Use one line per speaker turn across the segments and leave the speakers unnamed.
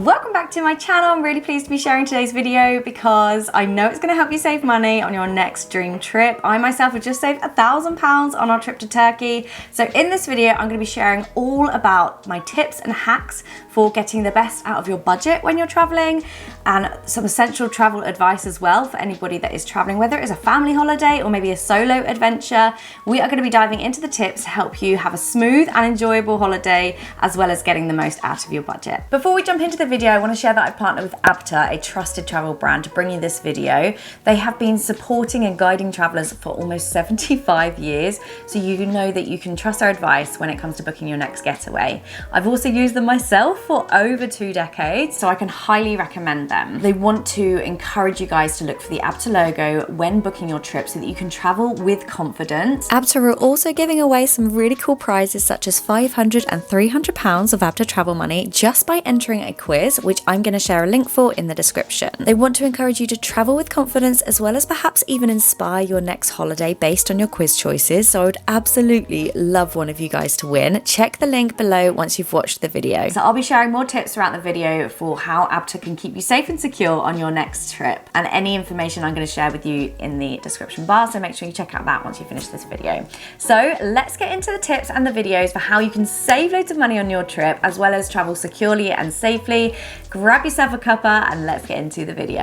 Welcome back to my channel. I'm really pleased to be sharing today's video because I know it's going to help you save money on your next dream trip. I myself have just saved £1,000 on our trip to Turkey. So in this video, I'm going to be sharing all about my tips and hacks for getting the best out of your budget when you're traveling, and some essential travel advice as well for anybody that is traveling, whether it is a family holiday or maybe a solo adventure. We are going to be diving into the tips to help you have a smooth and enjoyable holiday, as well as getting the most out of your budget. Before we jump into the video, I want to share that I've partnered with ABTA, a trusted travel brand, to bring you this video. They have been supporting and guiding travelers for almost 75 years, so you know that you can trust their advice when it comes to booking your next getaway. I've also used them myself for over 2 decades, so I can highly recommend them. They want to encourage you guys to look for the ABTA logo when booking your trip so that you can travel with confidence. ABTA are also giving away some really cool prizes such as £500 and £300 of ABTA travel money just by entering a quiz, which I'm going to share a link for in the description. They want to encourage you to travel with confidence, as well as perhaps even inspire your next holiday based on your quiz choices. So I would absolutely love one of you guys to win. Check the link below once you've watched the video. So I'll be sharing more tips throughout the video for how ABTA can keep you safe and secure on your next trip, and any information I'm going to share with you in the description bar, so make sure you check out that once you finish this video. So let's get into the tips and the videos for how you can save loads of money on your trip, as well as travel securely and safely. Grab yourself a cuppa and let's get into the video.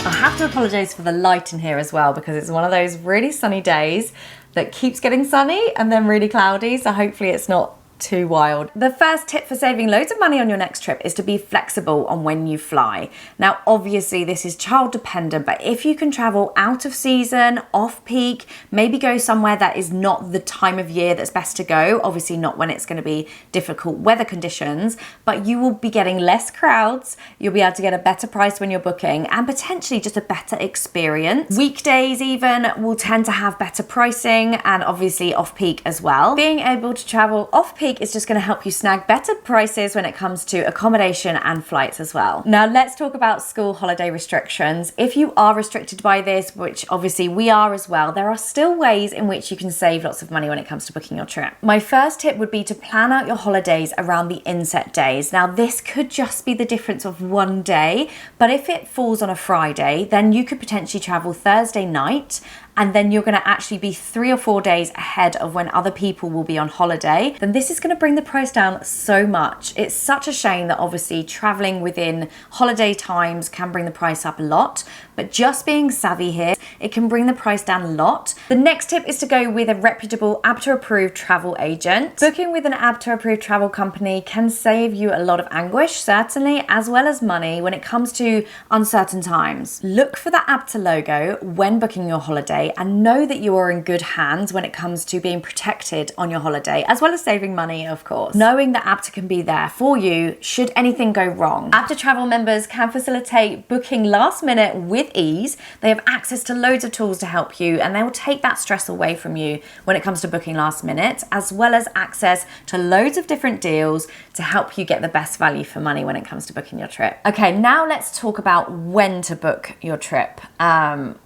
I have to apologise for the light in here as well, because it's one of those really sunny days that keeps getting sunny and then really cloudy, so hopefully it's not too wild. The first tip for saving loads of money on your next trip is to be flexible on when you fly. Now, obviously this is child dependent, but if you can travel out of season, off peak, maybe go somewhere that is not the time of year that's best to go, obviously not when it's going to be difficult weather conditions, but you will be getting less crowds, you'll be able to get a better price when you're booking, and potentially just a better experience. Weekdays even will tend to have better pricing, and obviously off peak as well. Being able to travel off peak is just going to help you snag better prices when it comes to accommodation and flights as well. Now let's talk about school holiday restrictions. If you are restricted by this, which obviously we are as well, there are still ways in which you can save lots of money when it comes to booking your trip. My first tip would be to plan out your holidays around the inset days. Now this could just be the difference of one day, but if it falls on a Friday, then you could potentially travel Thursday night, and then you're going to actually be 3 or 4 days ahead of when other people will be on holiday. Then this is going to bring the price down so much. It's such a shame that obviously traveling within holiday times can bring the price up a lot, but just being savvy here, it can bring the price down a lot. The next tip is to go with a reputable ABTA approved travel agent. Booking with an ABTA approved travel company can save you a lot of anguish, certainly, as well as money when it comes to uncertain times. Look for the ABTA logo when booking your holiday, and know that you are in good hands when it comes to being protected on your holiday, as well as saving money, of course. Knowing that ABTA can be there for you should anything go wrong. ABTA travel members can facilitate booking last minute with ease. They have access to loads of tools to help you, and they will take that stress away from you when it comes to booking last minute, as well as access to loads of different deals to help you get the best value for money when it comes to booking your trip. Okay, now let's talk about when to book your trip,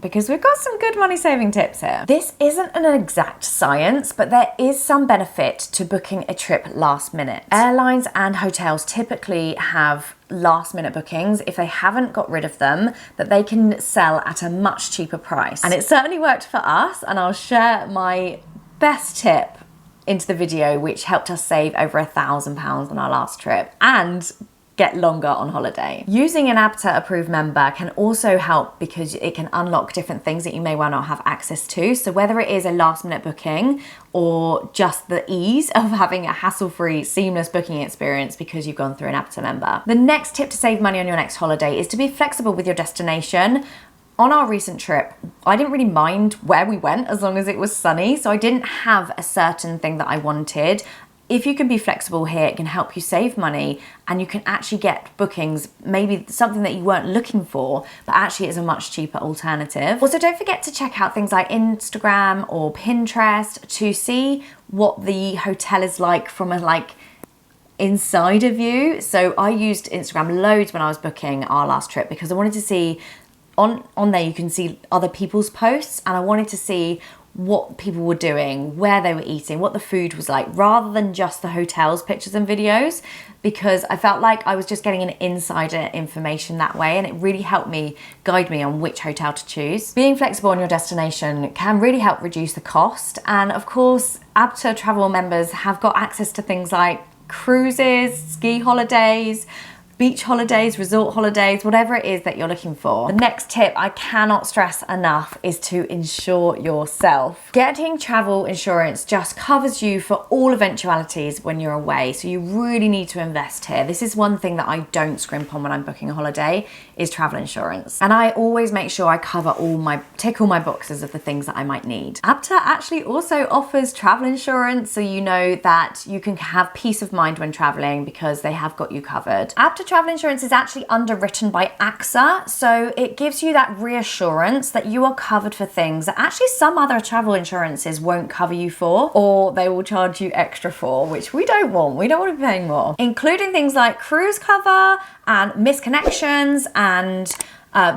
because we've got some good money saving tips here. This isn't an exact science, but there is some benefit to booking a trip last minute. Airlines and hotels typically have last minute bookings, if they haven't got rid of them, that they can sell at a much cheaper price. And it certainly worked for us, and I'll share my best tip into the video, which helped us save over £1,000 on our last trip and get longer on holiday. Using an ABTA approved member can also help because it can unlock different things that you may well not have access to. So whether it is a last minute booking or just the ease of having a hassle-free, seamless booking experience because you've gone through an ABTA member. The next tip to save money on your next holiday is to be flexible with your destination. On our recent trip, I didn't really mind where we went as long as it was sunny, so I didn't have a certain thing that I wanted. If you can be flexible here, it can help you save money, and you can actually get bookings, maybe something that you weren't looking for, but actually is a much cheaper alternative. Also, don't forget to check out things like Instagram or Pinterest to see what the hotel is like from a inside of you. So I used Instagram loads when I was booking our last trip because I wanted to see, on there you can see other people's posts, and I wanted to see what people were doing, where they were eating, what the food was like, rather than just the hotels, pictures and videos, because I felt like I was just getting an insider information that way, and it really helped me guide me on which hotel to choose. Being flexible on your destination can really help reduce the cost, and of course ABTA travel members have got access to things like cruises, ski holidays, beach holidays, resort holidays, whatever it is that you're looking for. The next tip I cannot stress enough is to insure yourself. Getting travel insurance just covers you for all eventualities when you're away, so you really need to invest here. This is one thing that I don't scrimp on when I'm booking a holiday, is travel insurance. And I always make sure I cover tick all my boxes of the things that I might need. ABTA actually also offers travel insurance, so you know that you can have peace of mind when traveling because they have got you covered. ABTA travel insurance is actually underwritten by AXA, so it gives you that reassurance that you are covered for things that actually some other travel insurances won't cover you for, or they will charge you extra for, which we don't want. We don't want to be paying more. Including things like cruise cover and misconnections and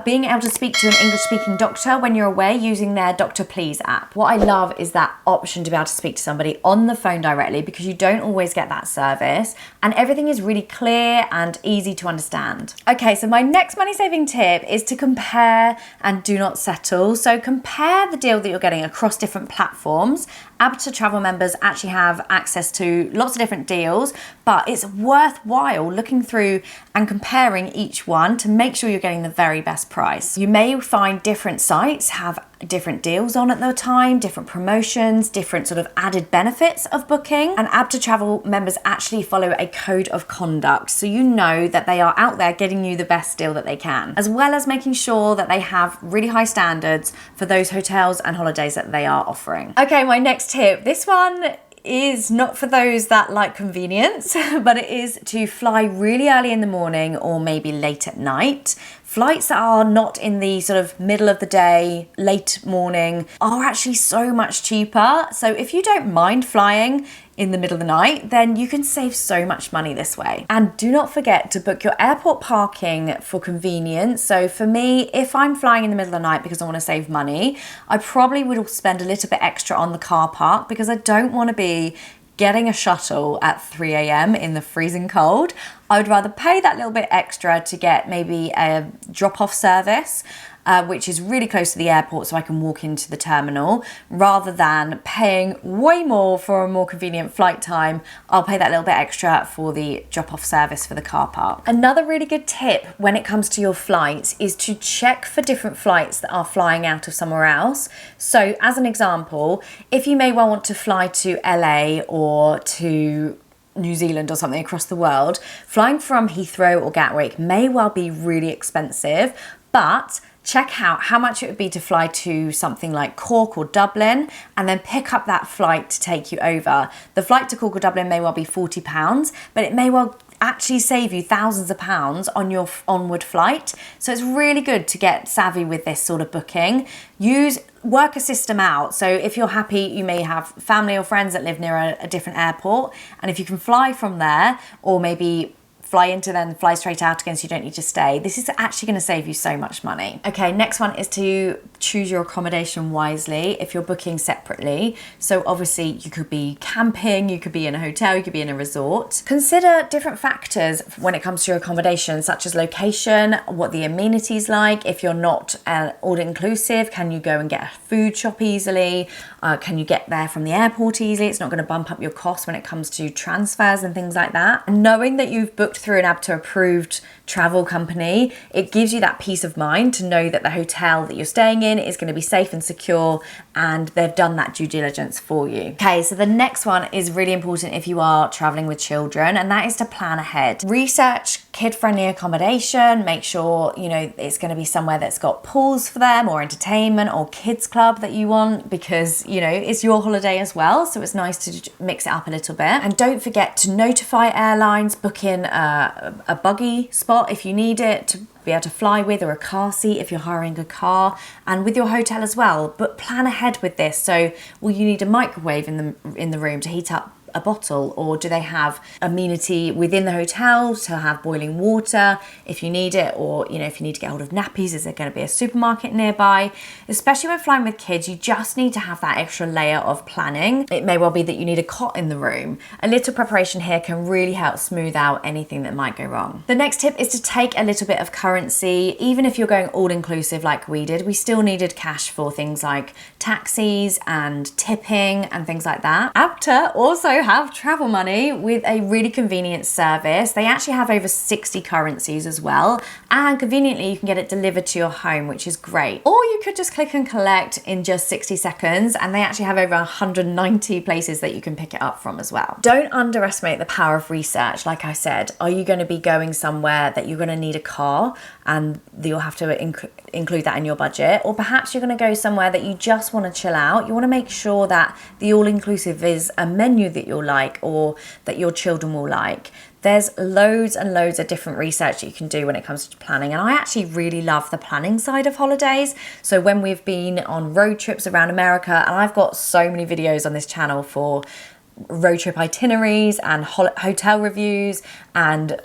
being able to speak to an English-speaking doctor when you're away using their Doctor Please app. What I love is that option to be able to speak to somebody on the phone directly, because you don't always get that service, and everything is really clear and easy to understand. Okay, so my next money-saving tip is to compare and do not settle. So compare the deal that you're getting across different platforms. ABTA travel members actually have access to lots of different deals, but it's worthwhile looking through and comparing each one to make sure you're getting the very best price. You may find different sites have different deals on at the time, different promotions, different sort of added benefits of booking. And ABTA travel members actually follow a code of conduct, so you know that they are out there getting you the best deal that they can, as well as making sure that they have really high standards for those hotels and holidays that they are offering. Okay, my next tip. This one is not for those that like convenience, but it is to fly really early in the morning or maybe late at night. Flights that are not in the sort of middle of the day, late morning, are actually so much cheaper. So if you don't mind flying in the middle of the night, then you can save so much money this way. And do not forget to book your airport parking for convenience. So for me, if I'm flying in the middle of the night because I want to save money, I probably would spend a little bit extra on the car park, because I don't want to be getting a shuttle at 3 a.m. in the freezing cold. I would rather pay that little bit extra to get maybe a drop-off service, which is really close to the airport, so I can walk into the terminal, rather than paying way more for a more convenient flight time. I'll pay that little bit extra for the drop-off service for the car park. Another really good tip when it comes to your flights is to check for different flights that are flying out of somewhere else. So as an example, if you may well want to fly to LA or to New Zealand or something across the world, flying from Heathrow or Gatwick may well be really expensive, but check out how much it would be to fly to something like Cork or Dublin and then pick up that flight to take you over. The flight to Cork or Dublin may well be £40, but it may well actually save you thousands of pounds on your onward flight. So it's really good to get savvy with this sort of booking. Work a system out. So if you're happy, you may have family or friends that live near a different airport, and if you can fly from there, or maybe fly into then fly straight out again so you don't need to stay, this is actually going to save you so much money. Okay, next one is to choose your accommodation wisely if you're booking separately. So obviously you could be camping, you could be in a hotel, you could be in a resort. Consider different factors when it comes to your accommodation, such as location, what the amenities like. If you're not all-inclusive, can you go and get a food shop easily? Can you get there from the airport easily? It's not going to bump up your costs when it comes to transfers and things like that. And knowing that you've booked through an ABTA approved travel company, it gives you that peace of mind to know that the hotel that you're staying in is going to be safe and secure, and they've done that due diligence for you. Okay, so the next one is really important if you are traveling with children, and that is to plan ahead. Research kid-friendly accommodation, make sure you know it's going to be somewhere that's got pools for them, or entertainment, or kids club that you want, because you know it's your holiday as well, so it's nice to mix it up a little bit. And don't forget to notify airlines, book in a buggy spot if you need it to be able to fly with, or a car seat if you're hiring a car, and with your hotel as well. But plan ahead with this. So will you need a microwave in the room to heat up a bottle, or do they have amenity within the hotel to have boiling water if you need it, or you know, if you need to get hold of nappies, is there going to be a supermarket nearby? Especially when flying with kids, you just need to have that extra layer of planning. It may well be that you need a cot in the room. A little preparation here can really help smooth out anything that might go wrong. The next tip is to take a little bit of currency. Even if you're going all inclusive like we did, we still needed cash for things like taxis and tipping and things like that. ABTA also have travel money with a really convenient service. They actually have over 60 currencies as well, and conveniently you can get it delivered to your home, which is great. Or you could just click and collect in just 60 seconds, and they actually have over 190 places that you can pick it up from as well. Don't underestimate the power of research. Like I said, are you going to be going somewhere that you're going to need a car and you'll have to include that in your budget? Or perhaps you're going to go somewhere that you just want to chill out. You want to make sure that the all-inclusive is a menu that you'll like or that your children will like. There's loads and loads of different research that you can do when it comes to planning. And I actually really love the planning side of holidays. So when we've been on road trips around America, and I've got so many videos on this channel for road trip itineraries and hotel reviews and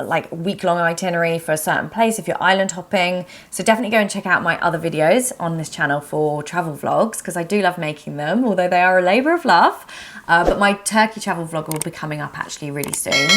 like week-long itinerary for a certain place if you're island hopping. So definitely go and check out my other videos on this channel for travel vlogs, because I do love making them, although they are a labour of love. But my Turkey travel vlog will be coming up actually really soon.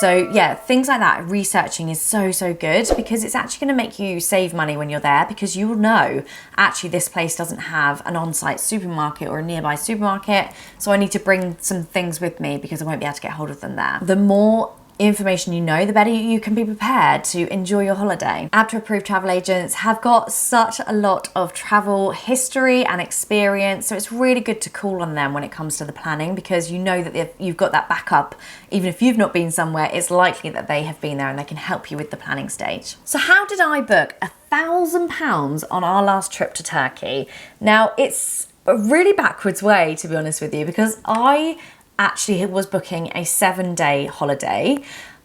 So yeah, things like that, researching is so good, because it's actually going to make you save money when you're there, because you will know actually this place doesn't have an on-site supermarket or a nearby supermarket, so I need to bring some things with me because I won't be able to get hold of them there. The more information you know, the better you can be prepared to enjoy your holiday. ABTA approved travel agents have got such a lot of travel history and experience, so it's really good to call on them when it comes to the planning, because you know that you've got that backup. Even if you've not been somewhere, it's likely that they have been there and they can help you with the planning stage. So how did I book £1,000 on our last trip to Turkey? Now, it's a really backwards way, to be honest with you, because I actually was booking a 7-day holiday,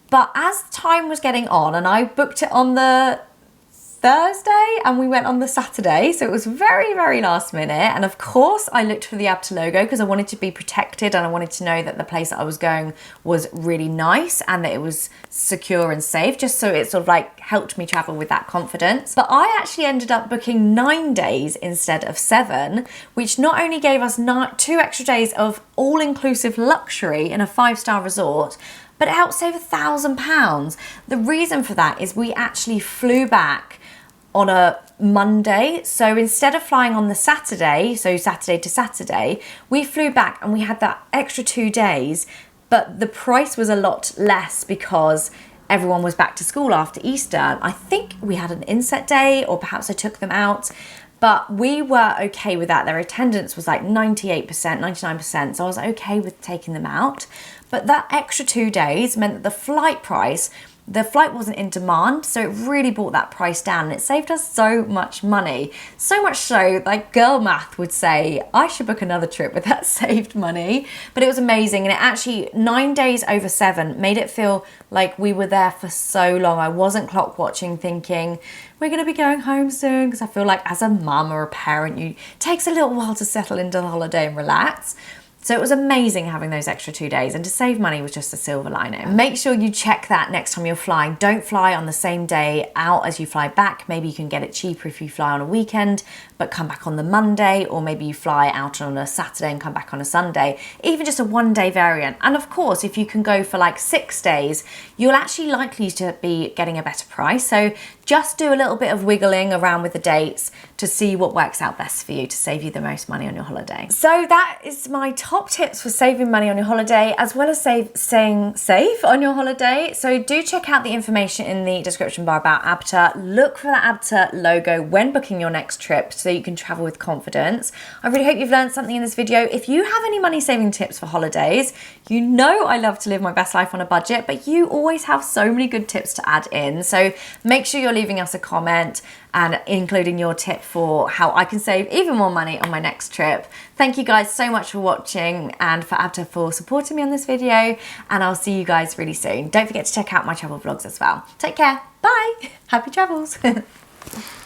but as time was getting on, and I booked it on the Thursday and we went on the Saturday, so it was very last minute. And of course I looked for the ABTA logo because I wanted to be protected, and I wanted to know that the place that I was going was really nice and that it was secure and safe, just so it sort of like helped me travel with that confidence. But I actually ended up booking 9 days instead of 7, which not only gave us 2 extra days of all-inclusive luxury in a 5-star resort, but it helped save £1,000. The reason for that is we actually flew back on a Monday. So instead of flying on the Saturday, so Saturday to Saturday, we flew back and we had that extra 2 days, but the price was a lot less because everyone was back to school after Easter. I think we had an inset day, or perhaps I took them out, but we were okay with that. Their attendance was like 98%, 99%, so I was okay with taking them out. But that extra 2 days meant that the flight wasn't in demand, so it really brought that price down, and it saved us so much money. So much so, like girl math would say, I should book another trip with that saved money. But it was amazing, and it actually, 9 days over 7 made it feel like we were there for so long. I wasn't clock watching thinking, we're gonna be going home soon, because I feel like as a mum or a parent, it takes a little while to settle into the holiday and relax. So it was amazing having those extra 2 days, and to save money was just a silver lining. Make sure you check that next time you're flying. Don't fly on the same day out as you fly back. Maybe you can get it cheaper if you fly on a weekend, but come back on the Monday, or maybe you fly out on a Saturday and come back on a Sunday. Even just a 1-day variant. And of course, if you can go for like 6 days, you're actually likely to be getting a better price. So just do a little bit of wiggling around with the dates to see what works out best for you to save you the most money on your holiday. So that is my top tips for saving money on your holiday, as well as staying safe on your holiday. So do check out the information in the description bar about ABTA. Look for the ABTA logo when booking your next trip so you can travel with confidence. I really hope you've learned something in this video. If you have any money saving tips for holidays, you know I love to live my best life on a budget, but you always have so many good tips to add in. So make sure you're leaving us a comment and including your tip for how I can save even more money on my next trip. Thank you guys so much for watching, and for ABTA for supporting me on this video, and I'll see you guys really soon. Don't forget to check out my travel vlogs as well. Take care. Bye. Happy travels.